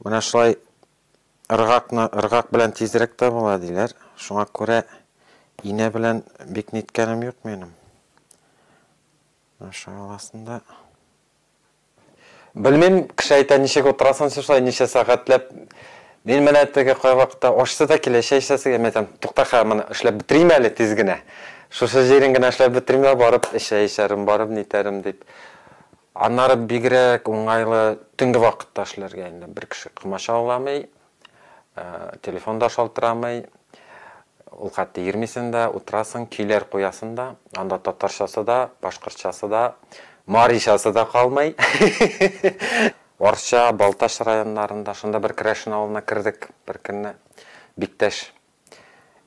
Мына шулай ыргак белән тизрәк тә була диләр. Шуңа күрә ине белән бик ниткәнем юк минем. Аша аласында. Белмим, кеше әйтә, ничек утырасың шулай, ничә сәгатьләп. Мин менә теге кай вакытта ашса да килә, чәй эчәсегә мәйтәм, тукта, моны эшләп битерим әле тиз генә. Шушы җирен генә эшләп битерим дә барып эчәрем, барып нитәрем дип. Аннары бигрәк уңайлы төнге вакытта эшләргә инде. Бер кеше кымаша аламый, телефонда шалтырамый, ул хәтта 20-сендә утырасың, көйләр куясың да, анда татарчасы да, башкортчасы да, маришасы да калмый. Орча, Балташ районнарында шунда бер Крәшин авылына кирдек, бер көнне Биктәш.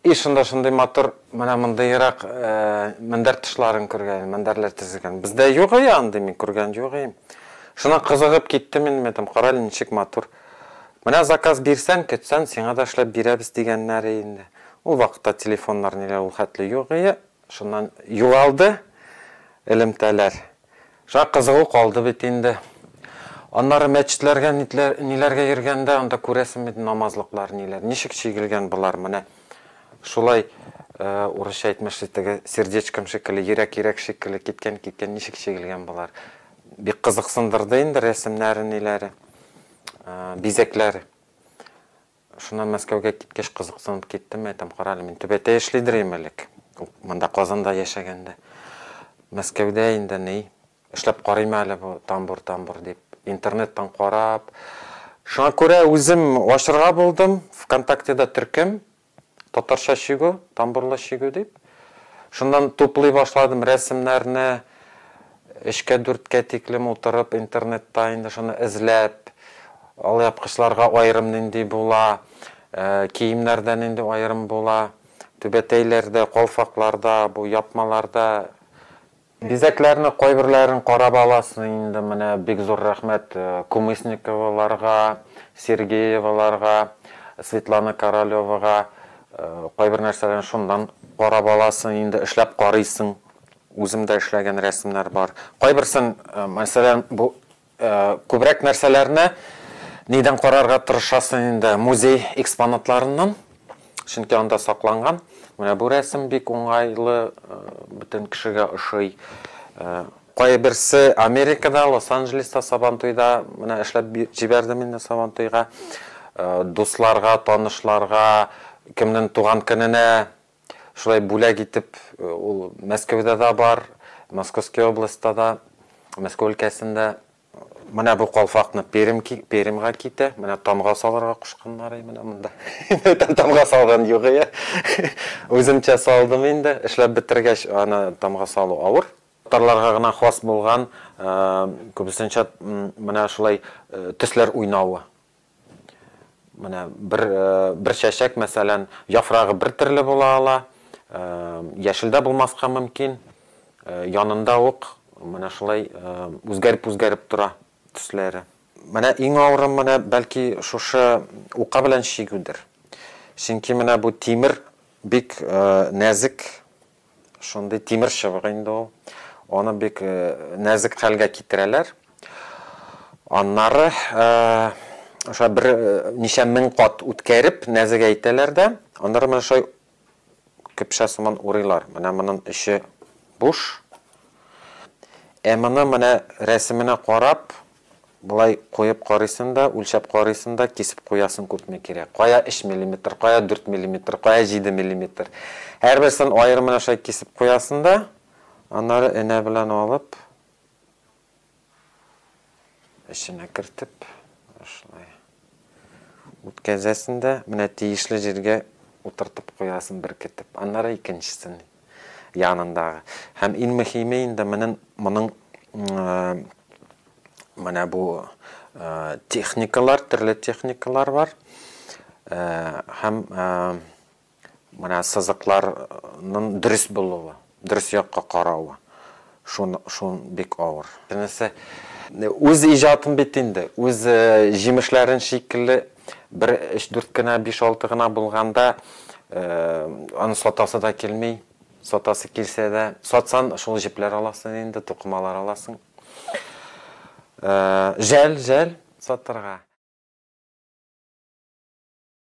И шунда шундый матур, менә мондайрак мендәр тышларын күргән, мендәрләр тезелгән. Бездә юк иде анда, мин күргән юк идем. Шуңа кызыгып киттем мин, мәйтәм, карале ничек матур. Менә заказ бирсәң, көтсәң, сиңа да эшләп бирәбез дигәннәр инде. Ул вакытта телефоннар ниләр ул хәтле юк иде. Шуннан югалды элемтәләр. Шуңа кызыгу калды бит инде. Аннары мәчетләргә ниләргә йөргәндә, анда күрәсең бит намазлыклар ниләр. Ничек чигелгән булар менә. Шулай урысча әйтмешли, теге сердечком шикелле, йөрәк шикелле киткән ничек чигелгән булар. Бик кызыксындырды инде рәсемнәре ниләре, бизәкләре. Шуннан Мәскәүгә киткәч кызыксынып киттем, әйтәм, карале, мин Төбәтә эшлидерем элек. Монда Казанда яшәгәндә. Мәскәүдә инде ни эшләп карыйм әле бу тамбур дип. Интернеттан карап. Шуңа күрә үзем ашырга булдым. ВКонтактеда төркем. Татарча шигү, тамбурлы шигү дип. Шундан туплый башладым рәсемнәрне. 3-4 тиклем утырып интернетта инде шуны эзләп, алъяпкычларга аерым нинди була, киемнәрдән инде аерым була, түбәтәйләрдә, калфакларда, бу япмаларда бизәкләрне кайберләрен карап аласың инде. Менә бик зур рәхмәт Кумысниковаларга, Сергееваларга, Светлана Королевага, кайбер нәрсәләрне шундан карап аласың инде, эшләп карыйсың. Үземдә эшләгән рәсемнәр бар. Кайберсен, мәсәлән, бу күбрәк нәрсәләрне нидән карарга тырышасың инде, музей экспонатларыннан. Чөнки анда сакланган. Менә бу рәсем бик уңайлы, бөтен кешегә ошый. Кайберсе Америкада, Лос-Анджелеста, Сабантуйда менә эшләп җибәрдем инде Сабантуйга. Дусларга, танышларга, кемнең туган көненә шулай бүләк итеп, ул Мәскәүдә дә бар, Московский областьта да, Мәскәү өлкәсендә. Менә бу калфакны Перемгә китә, менә тамга салырга кушканнар менә монда. Тамга салган юк я. Үземчә салдым инде, эшләп бетергәч, аны тамга салу авыр. Татарларга гына хас булган, күбесенчә менә шулай төсләр уйнавы. Менә бер чәчәк, мәсәлән, яфрагы бер төрле була ала, яшелдә булмаска мөмкин, янында ук менә шулай үзгәреп тора төсләре. Менә иң авыры менә бәлки шушы ука белән чигүдер. Чөнки менә бу тимер бик нәзик, шундый тимер чыбык инде ул. Аны бик нәзик хәлгә китерәләр. Аннары аша бер ничә мең кат үткәреп нәзик әйтәләр дә, аннары менә шулай көпшә сыман урыйлар. Менә моның эче буш. Моны менә рәсеменә карап, булай куеп карыйсың да, үлчәп карыйсың да, кисеп куясың күпме кирәк. Кая 3 мм, кая 4 мм, кая 7 мм. Һәрберсен аерым менә шулай кисеп куясың да, аннары энә белән алып, эченә кертеп, шулай үткәзәсең дә, менә тиешле җиргә утыртып куясың беркетеп. Аннары икенчесен янындагы. Һәм иң мөһиме инде моның менә бу техникалар, төрле техникалар бар. Һәм менә сызыкларның дөрес булуы, дөрес якка каравы. Шун бик авыр. Нәрсә үз иҗатын бит инде, үз җимешләрен шикелле бер 3-4 кенә 5-6 гына булганда аны сатасы да килми. Сатасы килсә дә, сатсан шул җипләр аласың инде, тукымалар аласың. Жәл сатырга.